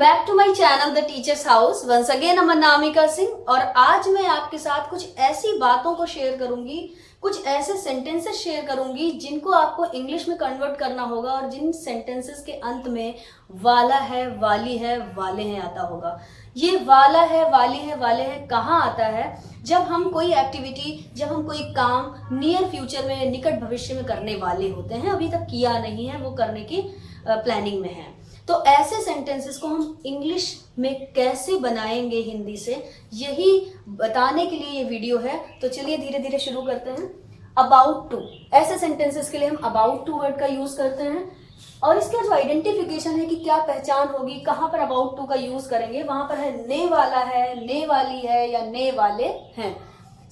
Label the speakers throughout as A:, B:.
A: Back to my channel the teachers house. Once again I'm Anamika Singh और आज मैं आपके साथ कुछ ऐसी बातों को शेयर करूंगी, कुछ ऐसे सेंटेंसेस शेयर करूंगी जिनको आपको इंग्लिश में कन्वर्ट करना होगा और जिन सेंटेंसेस के अंत में वाला है, वाली है, वाले हैं आता होगा। ये वाला है, वाली है, वाले हैं कहाँ आता है? जब हम कोई एक्टिविटी, जब हम कोई काम नियर फ्यूचर में, निकट भविष्य में करने वाले होते हैं, अभी तक किया नहीं है, वो करने की प्लानिंग में है। तो ऐसे सेंटेंसेस को हम इंग्लिश में कैसे बनाएंगे हिंदी से, यही बताने के लिए ये वीडियो है। तो चलिए धीरे धीरे शुरू करते हैं। अबाउट टू, ऐसे सेंटेंसेस के लिए हम अबाउट टू वर्ड का यूज करते हैं और इसका जो आइडेंटिफिकेशन है कि क्या पहचान होगी, कहाँ पर अबाउट टू का यूज करेंगे, वहां पर है ने वाला है, ने वाली है या ने वाले हैं।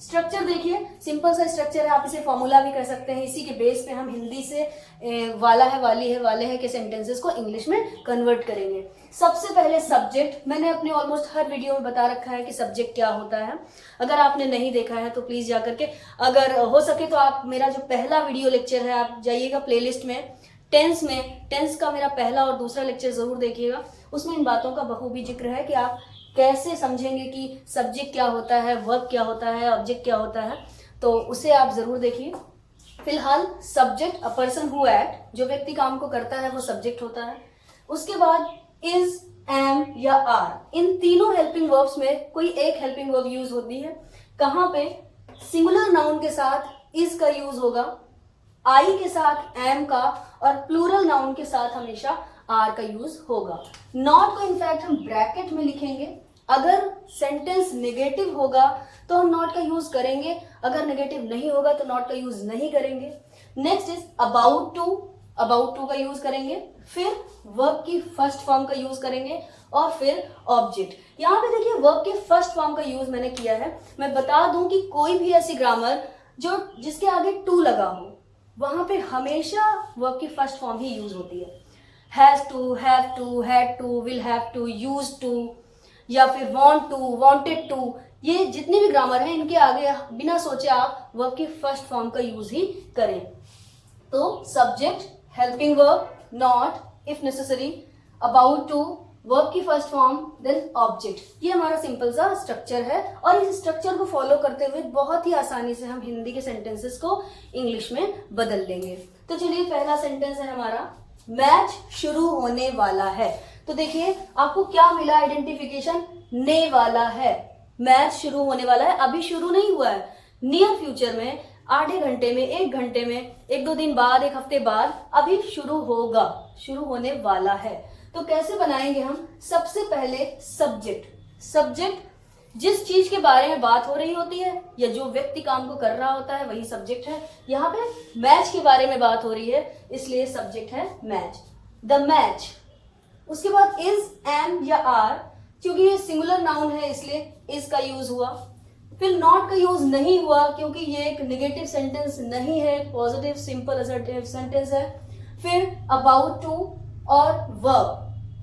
A: स्ट्रक्चर देखिए, सिंपल सा स्ट्रक्चर है, आप इसे फॉर्मूला भी कर सकते हैं। इसी के बेस पे हम हिंदी से वाला है, वाली है, वाले हैं के सेंटेंसेस को इंग्लिश में कन्वर्ट करेंगे। सबसे पहले सब्जेक्ट, मैंने अपने ऑलमोस्ट हर वीडियो में बता रखा है कि सब्जेक्ट क्या होता है। अगर आपने नहीं देखा है तो प्लीज जाकर के, अगर हो सके तो आप मेरा जो पहला वीडियो लेक्चर है आप जाइएगा प्लेलिस्ट में, टेंस का मेरा पहला और दूसरा लेक्चर जरूर देखिएगा। उसमें इन बातों का बखूबी जिक्र है कि आप कैसे समझेंगे कि सब्जेक्ट क्या होता है, वर्ब क्या होता है, ऑब्जेक्ट क्या होता है, तो उसे आप जरूर देखिए। फिलहाल subject, a person who act, जो व्यक्ति काम को करता है वो सब्जेक्ट होता है। उसके बाद इज, एम या आर, इन तीनों हेल्पिंग वर्ब्स में कोई एक हेल्पिंग वर्ब यूज होती है। कहाँ पे? सिंगुलर नाउन के साथ इज का यूज होगा, आई के साथ एम का, और प्लूरल नाउन के साथ हमेशा आर का यूज होगा। नॉट को इनफैक्ट हम ब्रैकेट में लिखेंगे। अगर सेंटेंस नेगेटिव होगा तो हम नॉट का यूज करेंगे, अगर नेगेटिव नहीं होगा तो नॉट का यूज नहीं करेंगे। Next is about to, about to का यूज करेंगे, फिर वर्ब की फर्स्ट फॉर्म का यूज करेंगे और फिर ऑब्जेक्ट। यहाँ पे देखिए वर्ब के फर्स्ट फॉर्म का यूज मैंने किया है। मैं बता दूं कि कोई भी ऐसी ग्रामर जो जिसके आगे टू लगा हो, वहां पे हमेशा वर्ब की फर्स्ट फॉर्म ही यूज होती है। Has to, have to, had to, will have to, used to या फिर वांट टू, वांटेड टू, ये जितनी भी ग्रामर है इनके आगे बिना सोचे आप वर्ब की फर्स्ट फॉर्म का यूज ही करें। तो subject, helping verb, not if necessary, about to, verb की फर्स्ट फॉर्म, देन ऑब्जेक्ट। ये हमारा सिंपल सा स्ट्रक्चर है और इस स्ट्रक्चर को फॉलो करते हुए बहुत ही आसानी से हम हिंदी के सेंटेंसेस को इंग्लिश में बदल लेंगे। तो चलिए पहला सेंटेंस है हमारा, मैच शुरू होने वाला है। तो देखिए आपको क्या मिला आइडेंटिफिकेशन, ने वाला है, मैच शुरू होने वाला है, अभी शुरू नहीं हुआ है, नियर फ्यूचर में, आधे घंटे में, एक घंटे में, एक दो दिन बाद, एक हफ्ते बाद अभी शुरू होगा, शुरू होने वाला है। तो कैसे बनाएंगे हम? सबसे पहले सब्जेक्ट, सब्जेक्ट जिस चीज के बारे में बात हो रही होती है या जो व्यक्ति काम को कर रहा होता है वही सब्जेक्ट है। यहाँ पे मैच के बारे में बात हो रही है इसलिए सब्जेक्ट है मैच, द मैच। उसके बाद इज, एम या आर, क्योंकि ये सिंगुलर नाउन है इसलिए इज का यूज हुआ। फिर नॉट का यूज नहीं हुआ क्योंकि ये एक नेगेटिव सेंटेंस नहीं है, पॉजिटिव सिंपल असर्टिव सेंटेंस है। फिर अबाउट टू और वर्ब,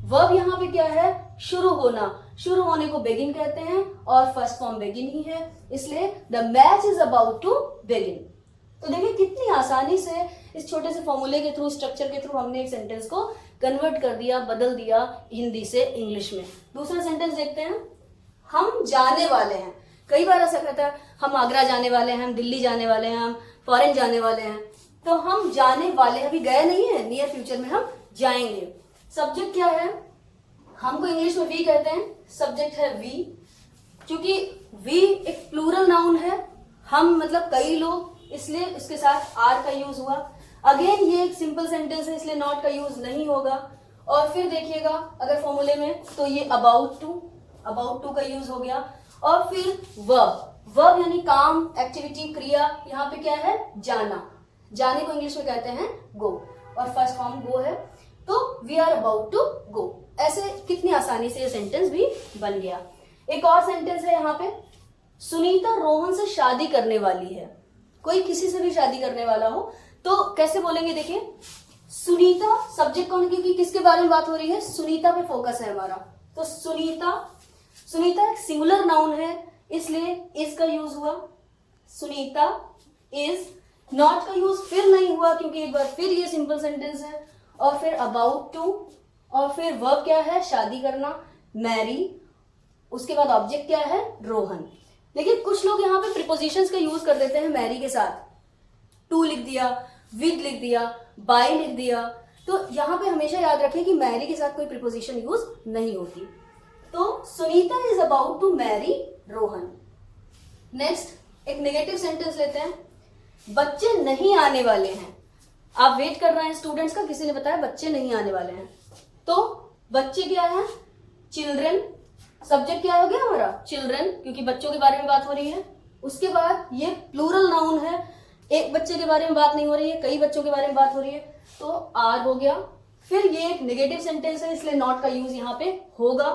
A: वर्ब यहाँ पे क्या है? शुरू होना, शुरू होने को बेगिन कहते हैं और फर्स्ट फॉर्म बेगिन ही है, इसलिए the match is about to begin. तो देखिए कितनी आसानी से इस छोटे से फॉर्मूले के थ्रू, स्ट्रक्चर के थ्रू हमने एक सेंटेंस को कन्वर्ट कर दिया, बदल दिया हिंदी से इंग्लिश में। दूसरा सेंटेंस देखते हैं, हम जाने वाले हैं। कई बार ऐसा कहता है हम आगरा जाने वाले हैं, हम दिल्ली जाने वाले हैं, हम फॉरेन जाने वाले हैं। तो हम जाने वाले, अभी गए नहीं है, नियर फ्यूचर में हम जाएंगे। सब्जेक्ट क्या है? हमको इंग्लिश में वी कहते हैं, सब्जेक्ट है वी। क्योंकि वी एक प्लूरल नाउन है, हम मतलब कई लोग, इसलिए उसके साथ आर का यूज हुआ। अगेन ये एक सिंपल सेंटेंस है इसलिए नॉट का यूज नहीं होगा। और फिर देखिएगा अगर फॉर्मूले में तो ये अबाउट टू, अबाउट टू का यूज हो गया। और फिर वर्ब, वर्ब यानी काम, एक्टिविटी, क्रिया। यहाँ पे क्या है? जाना, जाने को इंग्लिश में कहते हैं गो और फर्स्ट फॉर्म गो है, तो we are about to go. ऐसे कितनी आसानी से ये सेंटेंस भी बन गया। एक और सेंटेंस है यहाँ पे, सुनीता रोहन से शादी करने वाली है। कोई किसी से भी शादी करने वाला हो तो कैसे बोलेंगे? देखिए सुनीता, सब्जेक्ट कौन, क्योंकि किसके बारे में बात हो रही है? सुनीता पे फोकस है हमारा। तो सुनीता, सुनीता एक सिंगुलर नाउन है इसलिए इज का यूज हुआ। सुनीता इज, नॉट का यूज फिर नहीं हुआ क्योंकि एक बार फिर ये सिंपल सेंटेंस है। और फिर अबाउट टू, और फिर वर्ब क्या है, शादी करना, मैरी, उसके बाद ऑब्जेक्ट क्या है, रोहन। लेकिन कुछ लोग यहाँ पे प्रीपोजिशंस का यूज कर देते हैं मैरी के साथ, टू लिख दिया, विद लिख दिया, बाय लिख दिया। तो यहाँ पे हमेशा याद रखें कि मैरी के साथ कोई प्रीपोजिशन यूज नहीं होती। तो Sunita is about to marry Rohan. Next एक नेगेटिव सेंटेंस लेते हैं, बच्चे नहीं आने वाले हैं। आप वेट कर रहे हैं स्टूडेंट्स का, किसी ने बताया बच्चे नहीं आने वाले हैं, तो बच्चे क्या है, चिल्ड्रन, सब्जेक्ट क्या हो गया हमारा, चिल्ड्रन, क्योंकि बच्चों के बारे में बात हो रही है। उसके बाद ये प्लूरल नाउन है, एक बच्चे के बारे में बात नहीं हो रही है, कई बच्चों के बारे में बात हो रही है, तो आर हो गया। फिर ये एक नेगेटिव सेंटेंस है, इसलिए नॉट का यूज यहाँ पे होगा।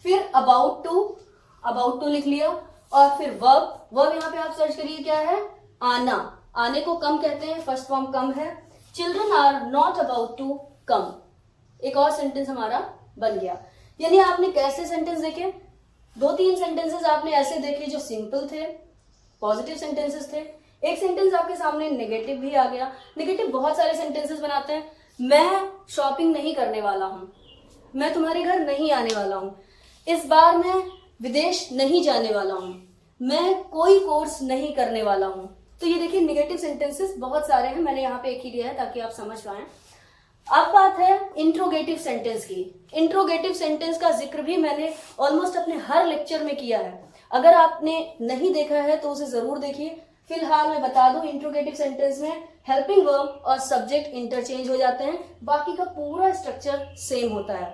A: फिर अबाउट टू लिख लिया, और फिर वर्ब यहाँ पे आप सर्च करिए क्या है, आना, आने को कम कहते हैं, फर्स्ट फॉर्म कम है। Children are not about to come, एक और सेंटेंस हमारा बन गया। यानी आपने कैसे सेंटेंस देखे, 2-3 सेंटेंसेस आपने ऐसे देखे जो सिंपल थे, पॉजिटिव सेंटेंसेस थे। एक सेंटेंस आपके सामने नेगेटिव भी आ गया। नेगेटिव बहुत सारे सेंटेंसेस बनाते हैं, मैं शॉपिंग नहीं करने वाला हूं, मैं तुम्हारे घर नहीं आने वाला हूं, इस बार मैं विदेश नहीं जाने वाला हूं, मैं कोई कोर्स नहीं करने वाला हूं। तो ये देखिए नेगेटिव सेंटेंसेस बहुत सारे हैं, मैंने यहाँ पे एक ही लिया है ताकि आप समझ पाएं। अब बात है इंट्रोगेटिव सेंटेंस की। इंट्रोगेटिव सेंटेंस का जिक्र भी मैंने ऑलमोस्ट अपने हर लेक्चर में किया है, अगर आपने नहीं देखा है तो उसे जरूर देखिए। फिलहाल मैं बता दूं, इंट्रोगेटिव सेंटेंस में हेल्पिंग वर्ब और सब्जेक्ट इंटरचेंज हो जाते हैं, बाकी का पूरा स्ट्रक्चर सेम होता है।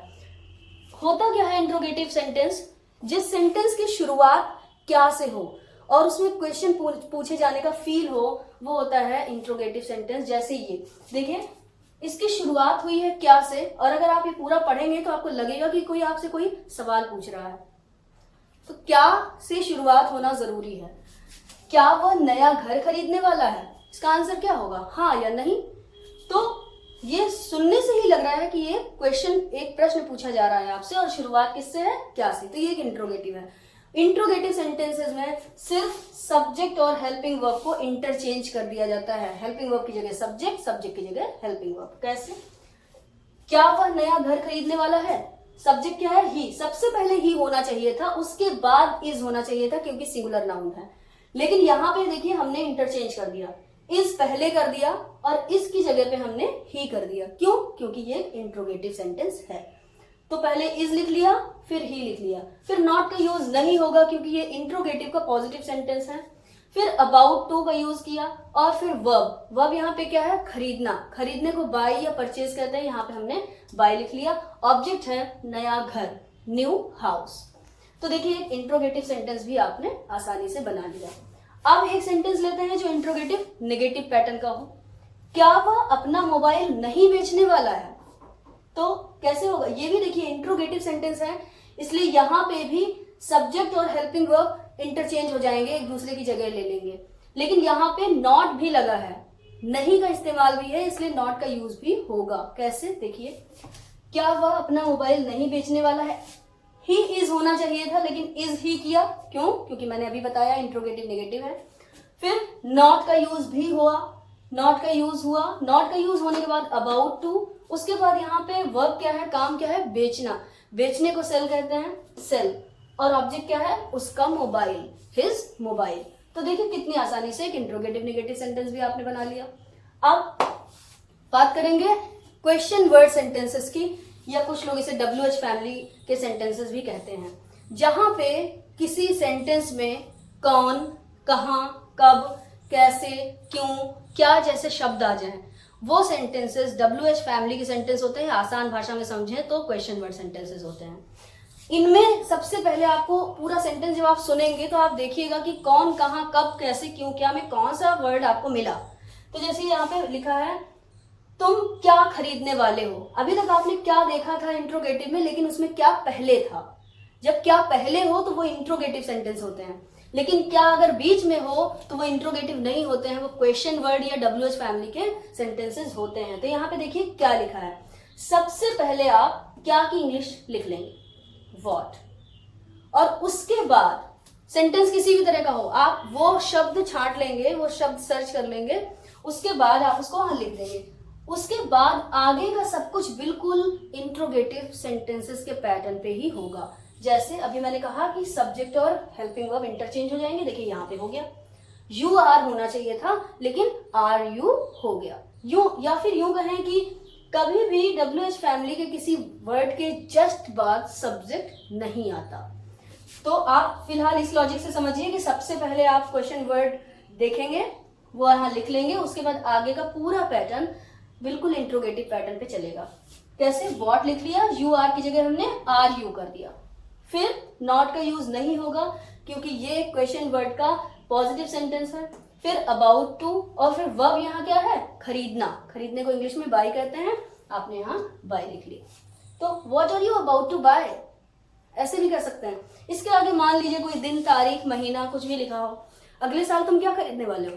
A: होता क्या है इंट्रोगेटिव सेंटेंस, जिस सेंटेंस की शुरुआत क्या से हो और उसमें क्वेश्चन पूछे जाने का फील हो, वो होता है इंट्रोगेटिव सेंटेंस। जैसे ये देखिए, इसकी शुरुआत हुई है क्या से, और अगर आप ये पूरा पढ़ेंगे तो आपको लगेगा कि कोई आपसे कोई सवाल पूछ रहा है। तो क्या से शुरुआत होना जरूरी है। क्या वह नया घर खरीदने वाला है, इसका आंसर क्या होगा, हाँ या नहीं। तो ये सुनने से ही लग रहा है कि ये क्वेश्चन, एक प्रश्न पूछा जा रहा है आपसे, और शुरुआत किससे है, क्या से। तो ये एक इंट्रोगेटिव है। इंट्रोगेटिव सेंटेंसेस में सिर्फ सब्जेक्ट और हेल्पिंग वर्ब को इंटरचेंज कर दिया जाता है, हेल्पिंग वर्ब की जगह सब्जेक्ट, सब्जेक्ट की जगह हेल्पिंग वर्ब। कैसे, क्या वह नया घर खरीदने वाला है, सब्जेक्ट क्या है, ही, सबसे पहले ही होना चाहिए था, उसके बाद इज होना चाहिए था क्योंकि सिंगुलर नाउन है। लेकिन यहाँ पे देखिए हमने इंटरचेंज कर दिया, इज पहले कर दिया और इसकी जगह पे हमने ही कर दिया। क्यों, क्योंकि ये इंट्रोगेटिव सेंटेंस है। तो पहले इज लिख लिया, फिर ही लिख लिया। फिर नॉट का यूज नहीं होगा क्योंकि ये इंट्रोगेटिव का पॉजिटिव सेंटेंस है। फिर अबाउट टू का यूज किया, और फिर वर्ब यहाँ पे क्या है, खरीदना, खरीदने को बाय या परचेज कहते हैं, यहाँ पे हमने बाय लिख लिया। ऑब्जेक्ट है नया घर, न्यू हाउस। तो देखिए एक इंट्रोगेटिव सेंटेंस भी आपने आसानी से बना लिया। अब एक सेंटेंस लेते हैं जो इंट्रोगेटिव नेगेटिव पैटर्न का हो। क्या वह अपना मोबाइल नहीं बेचने वाला है, तो कैसे होगा, ये भी देखिए इंट्रोगेटिव सेंटेंस है, इसलिए यहाँ पे भी सब्जेक्ट और हेल्पिंग वर्ब इंटरचेंज हो जाएंगे, एक दूसरे की जगह ले लेंगे। लेकिन यहाँ पे नॉट भी लगा है, नहीं का इस्तेमाल भी है, इसलिए नॉट का यूज भी होगा। कैसे, देखिए, क्या वह अपना मोबाइल नहीं बेचने वाला है, ही इज होना चाहिए था लेकिन इज ही किया, क्यों, क्योंकि मैंने अभी बताया इंट्रोगेटिव नेगेटिव है। फिर नॉट का यूज भी हुआ, नॉट का यूज हुआ, नॉट का यूज होने के बाद अबाउट टू, उसके बाद यहाँ पे वर्ब क्या है, काम क्या है, बेचना, बेचने को सेल कहते हैं, सेल, और ऑब्जेक्ट क्या है, उसका मोबाइल, हिज मोबाइल। तो देखिए कितनी आसानी से एक इंट्रोगेटिव नेगेटिव सेंटेंस भी आपने बना लिया। अब बात करेंगे क्वेश्चन वर्ड सेंटेंसेस की, या कुछ लोग इसे WH फैमिली के सेंटेंसेस भी कहते हैं, जहां पे किसी सेंटेंस में कौन, कहां, कब, कैसे, क्यों, क्या जैसे शब्द आ जाएं, वो सेंटेंसेस WH फैमिली के सेंटेंस होते हैं। आसान भाषा में समझें तो क्वेश्चन वर्ड सेंटेंसेस होते हैं। इनमें सबसे पहले आपको पूरा सेंटेंस जब आप सुनेंगे तो आप देखिएगा कि कौन, कहां, कब, कैसे, क्यों, क्या में कौन सा वर्ड आपको मिला। तो जैसे यहाँ पे लिखा है, तुम क्या खरीदने वाले हो, अभी तक आपने क्या देखा था इंट्रोगेटिव में, लेकिन उसमें क्या पहले था। जब क्या पहले हो तो वो इंट्रोगेटिव सेंटेंस होते हैं, लेकिन क्या अगर बीच में हो तो वो इंट्रोगेटिव नहीं होते हैं, वो क्वेश्चन वर्ड या WH फैमिली के सेंटेंसेस होते हैं। तो यहाँ पे देखिए क्या लिखा है, सबसे पहले आप क्या की इंग्लिश लिख लेंगे, व्हाट, और उसके बाद सेंटेंस किसी भी तरह का हो, आप वो शब्द छांट लेंगे, वो शब्द सर्च कर लेंगे, उसके बाद आप उसको वहां लिख देंगे। उसके बाद आगे का सब कुछ बिल्कुल इंट्रोगेटिव सेंटेंसेस के पैटर्न पे ही होगा। जैसे अभी मैंने कहा कि सब्जेक्ट और हेल्पिंग वर्ब इंटरचेंज हो जाएंगे। देखिए यहाँ पे हो गया, यू आर होना चाहिए था लेकिन आर यू हो गया। यू, या फिर यूं कहें कि कभी भी WH फैमिली के किसी वर्ड के जस्ट बाद सब्जेक्ट नहीं आता। तो आप फिलहाल इस लॉजिक से समझिए कि सबसे पहले आप क्वेश्चन वर्ड देखेंगे, वो यहाँ लिख लेंगे, उसके बाद आगे का पूरा पैटर्न बिल्कुल इंट्रोगेटिव पैटर्न पे चलेगा। कैसे? व्हाट लिख लिया, यू आर की जगह हमने आर यू कर दिया। फिर नॉट का यूज नहीं होगा क्योंकि ये क्वेश्चन वर्ड का पॉजिटिव सेंटेंस है। फिर अबाउट टू, और फिर वर्ब यहाँ क्या है? खरीदना। खरीदने को इंग्लिश में बाय कहते हैं, आपने यहाँ बाय लिख लिया। तो what are you about to buy, ऐसे भी कर सकते हैं। इसके आगे मान लीजिए कोई दिन, तारीख, महीना कुछ भी लिखा हो, अगले साल तुम क्या खरीदने वाले हो,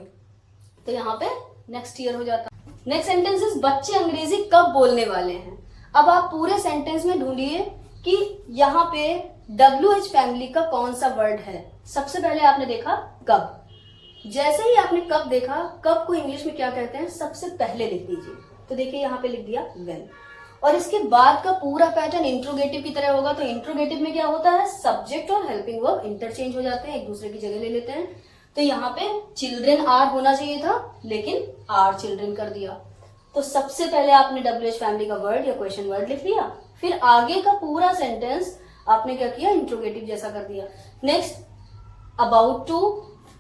A: तो यहाँ पे नेक्स्ट ईयर हो जाता। नेक्स्ट सेंटेंसेस, बच्चे अंग्रेजी कब बोलने वाले हैं। अब आप पूरे सेंटेंस में ढूंढिए कि यहाँ पे WH फैमिली का कौन सा वर्ड है। सबसे पहले आपने देखा कब। जैसे ही आपने कब देखा, कब को इंग्लिश में क्या कहते हैं, सबसे पहले लिख दीजिए। तो देखिए यहाँ पे लिख दिया व्हेन, और इसके बाद का पूरा पैटर्न इंट्रोगेटिव की तरह होगा। तो इंट्रोगेटिव में क्या होता है, सब्जेक्ट और हेल्पिंग वर्ब इंटरचेंज हो जाते हैं, एक दूसरे की जगह ले लेते हैं। तो यहाँ पे चिल्ड्रेन आर होना चाहिए था लेकिन आर चिल्ड्रेन कर दिया। तो सबसे पहले आपने WH फैमिली का वर्ड या क्वेश्चन वर्ड लिख लिया, फिर आगे का पूरा सेंटेंस आपने क्या किया, इंट्रोगेटिव जैसा कर दिया। नेक्स्ट अबाउट टू,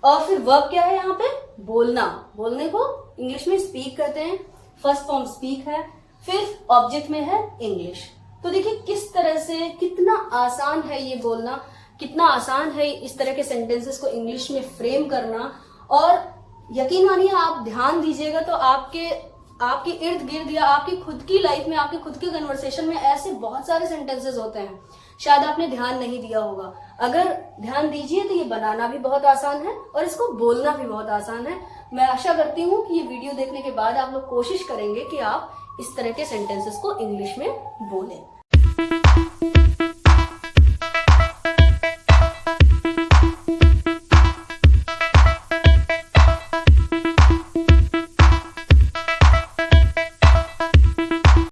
A: और फिर वर्ब क्या है यहाँ पे, बोलना। बोलने को इंग्लिश में स्पीक कहते हैं, फर्स्ट फॉर्म स्पीक है, फिर ऑब्जेक्ट में है इंग्लिश। तो देखिए किस तरह से, कितना आसान है ये बोलना, कितना आसान है इस तरह के सेंटेंसेस को इंग्लिश में फ्रेम करना। और यकीन मानिए, आप ध्यान दीजिएगा तो आपके इर्द गिर्द या आपकी खुद की लाइफ में, आपके खुद के कन्वर्सेशन में ऐसे बहुत सारे सेंटेंसेस होते हैं, शायद आपने ध्यान नहीं दिया होगा। अगर ध्यान दीजिए तो ये बनाना भी बहुत आसान है और इसको बोलना भी बहुत आसान है। मैं आशा करती हूँ कि ये वीडियो देखने के बाद आप लोग कोशिश करेंगे कि आप इस तरह के सेंटेंसेस को इंग्लिश में बोलें।